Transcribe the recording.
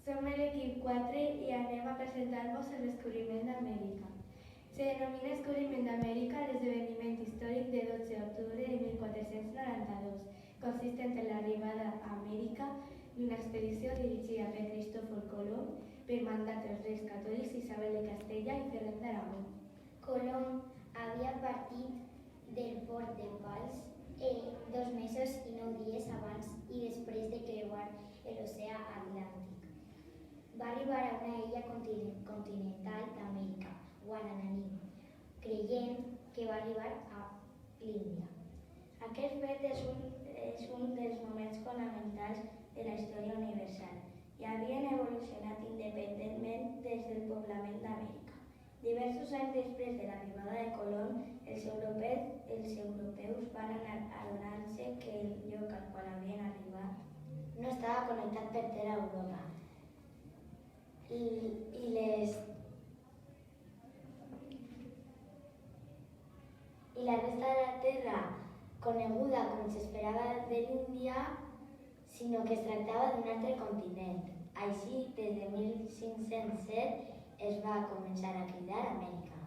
Som l'equip 4 i anem a presentar-vos el descobriment d'Amèrica. Se denomina descobriment d'Amèrica l'esdeveniment històric de 12 d'octubre de 1492, consistent en l'arribada a Amèrica d'una expedició dirigida per Cristòfor Colom per mandat dels reis catòlics Isabel de Castella i Ferran d'Aragó. Colom havia partit del port de Pals 2 mesos i 9 dies abans i després de creuar l'oceà Atlàntic. Va arribar a una illa continental d'Amèrica, Guanahani, creient que va arribar a l'Índia. Aquest fet és un dels moments fonamentals de la història universal i havien evolucionat independentment des del poblament d'Amèrica. Diversos anys després de l'arribada de Colom, els europeus van adonar-se que el lloc al qual havien arribat no estava connectat per terra a Europa i la resta de la terra, coneguda com s'esperava de l'Índia, sinó que es tractava d'un altre continent. Així, des de 1507 es va començar a cridar Amèrica.